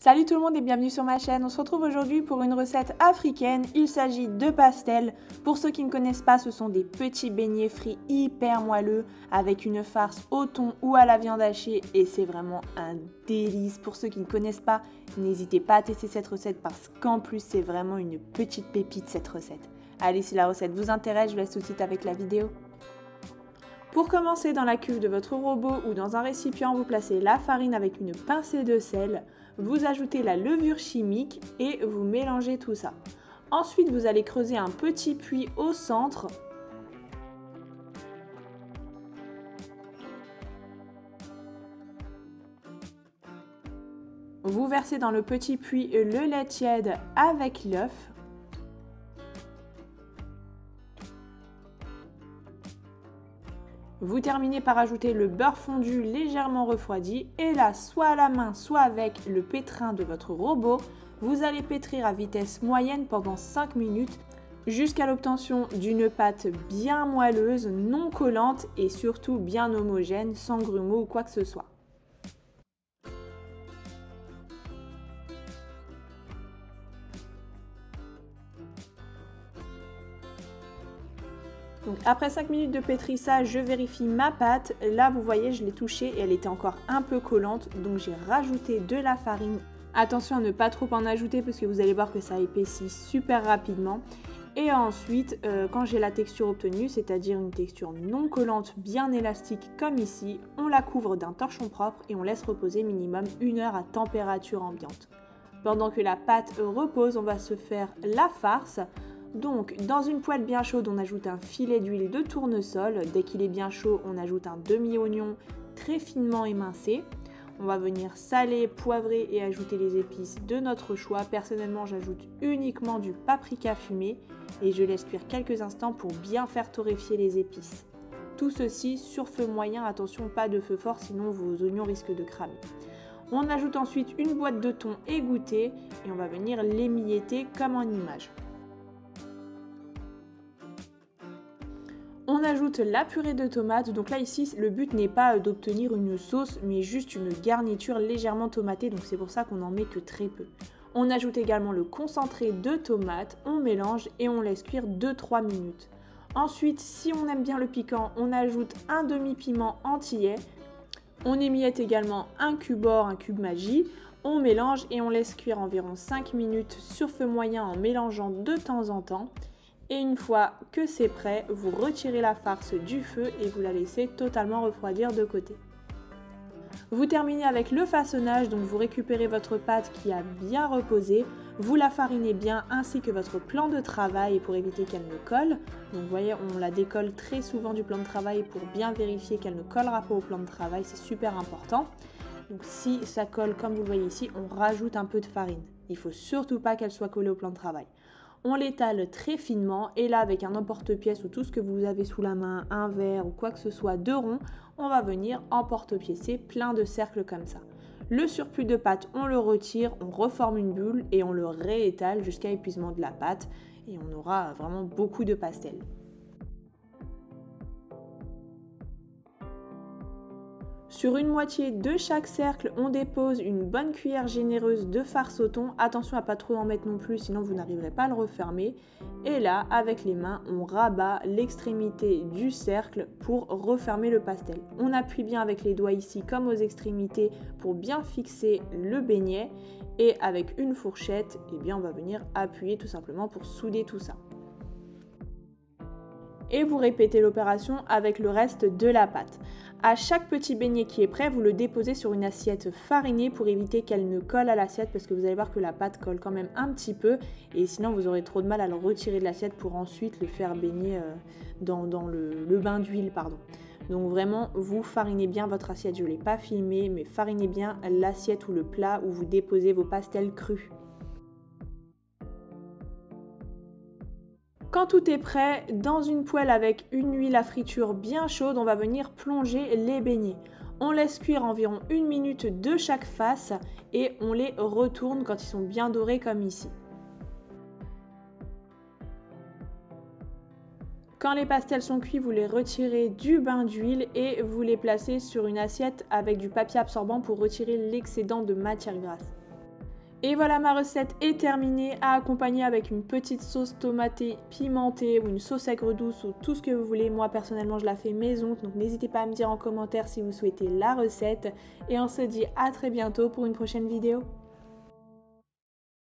Salut tout le monde et bienvenue sur ma chaîne. On se retrouve aujourd'hui pour une recette africaine. Il s'agit de pastels. Pour ceux qui ne connaissent pas, ce sont des petits beignets frits hyper moelleux avec une farce au thon ou à la viande hachée et c'est vraiment un délice. Pour ceux qui ne connaissent pas, n'hésitez pas à tester cette recette parce qu'en plus c'est vraiment une petite pépite cette recette. Allez, si la recette vous intéresse, je vous laisse tout de suite avec la vidéo. Pour commencer, dans la cuve de votre robot ou dans un récipient, vous placez la farine avec une pincée de sel, vous ajoutez la levure chimique et vous mélangez tout ça. Ensuite, vous allez creuser un petit puits au centre. Vous versez dans le petit puits le lait tiède avec l'œuf. Vous terminez par ajouter le beurre fondu légèrement refroidi et là, soit à la main, soit avec le pétrin de votre robot, vous allez pétrir à vitesse moyenne pendant 5 minutes jusqu'à l'obtention d'une pâte bien moelleuse, non collante et surtout bien homogène, sans grumeaux ou quoi que ce soit. Donc après 5 minutes de pétrissage, je vérifie ma pâte. Là, vous voyez, je l'ai touchée et elle était encore un peu collante. Donc j'ai rajouté de la farine. Attention à ne pas trop en ajouter parce que vous allez voir que ça épaissit super rapidement. Et ensuite, quand j'ai la texture obtenue, c'est-à-dire une texture non collante, bien élastique comme ici, on la couvre d'un torchon propre et on laisse reposer minimum 1 heure à température ambiante. Pendant que la pâte repose, on va se faire la farce. Donc, dans une poêle bien chaude, on ajoute un filet d'huile de tournesol. Dès qu'il est bien chaud, on ajoute un demi-oignon très finement émincé. On va venir saler, poivrer et ajouter les épices de notre choix. Personnellement, j'ajoute uniquement du paprika fumé et je laisse cuire quelques instants pour bien faire torréfier les épices. Tout ceci sur feu moyen, attention, pas de feu fort, sinon vos oignons risquent de cramer. On ajoute ensuite une boîte de thon égouttée et on va venir l'émietter comme en image. On ajoute la purée de tomates, donc là ici le but n'est pas d'obtenir une sauce mais juste une garniture légèrement tomatée, donc c'est pour ça qu'on n'en met que très peu. On ajoute également le concentré de tomates, on mélange et on laisse cuire 2-3 minutes. Ensuite, si on aime bien le piquant, on ajoute un demi-piment antillais. On émiette également un cube or, un cube Maggi. On mélange et on laisse cuire environ 5 minutes sur feu moyen en mélangeant de temps en temps. Et une fois que c'est prêt, vous retirez la farce du feu et vous la laissez totalement refroidir de côté. Vous terminez avec le façonnage, donc vous récupérez votre pâte qui a bien reposé, vous la farinez bien ainsi que votre plan de travail pour éviter qu'elle ne colle. Donc vous voyez, on la décolle très souvent du plan de travail pour bien vérifier qu'elle ne collera pas au plan de travail, c'est super important. Donc si ça colle comme vous le voyez ici, on rajoute un peu de farine. Il ne faut surtout pas qu'elle soit collée au plan de travail. On l'étale très finement et là avec un emporte-pièce ou tout ce que vous avez sous la main, un verre ou quoi que ce soit de rond, on va venir emporte-piécer plein de cercles comme ça. Le surplus de pâte, on le retire, on reforme une bulle et on le réétale jusqu'à épuisement de la pâte et on aura vraiment beaucoup de pastels. Sur une moitié de chaque cercle, on dépose une bonne cuillère généreuse de farce au thon. Attention à pas trop en mettre non plus, sinon vous n'arriverez pas à le refermer. Et là, avec les mains, on rabat l'extrémité du cercle pour refermer le pastel. On appuie bien avec les doigts ici comme aux extrémités pour bien fixer le beignet. Et avec une fourchette, eh bien, on va venir appuyer tout simplement pour souder tout ça. Et vous répétez l'opération avec le reste de la pâte. À chaque petit beignet qui est prêt, vous le déposez sur une assiette farinée pour éviter qu'elle ne colle à l'assiette parce que vous allez voir que la pâte colle quand même un petit peu et sinon vous aurez trop de mal à le retirer de l'assiette pour ensuite le faire baigner dans le bain d'huile. Donc vraiment, vous farinez bien votre assiette. Je ne l'ai pas filmé, mais farinez bien l'assiette ou le plat où vous déposez vos pastels crus. Quand tout est prêt, dans une poêle avec une huile à friture bien chaude, on va venir plonger les beignets. On laisse cuire environ 1 minute de chaque face et on les retourne quand ils sont bien dorés comme ici. Quand les pastels sont cuits, vous les retirez du bain d'huile et vous les placez sur une assiette avec du papier absorbant pour retirer l'excédent de matière grasse. Et voilà, ma recette est terminée, à accompagner avec une petite sauce tomatée pimentée ou une sauce aigre douce ou tout ce que vous voulez. Moi personnellement je la fais maison, donc n'hésitez pas à me dire en commentaire si vous souhaitez la recette. Et on se dit à très bientôt pour une prochaine vidéo.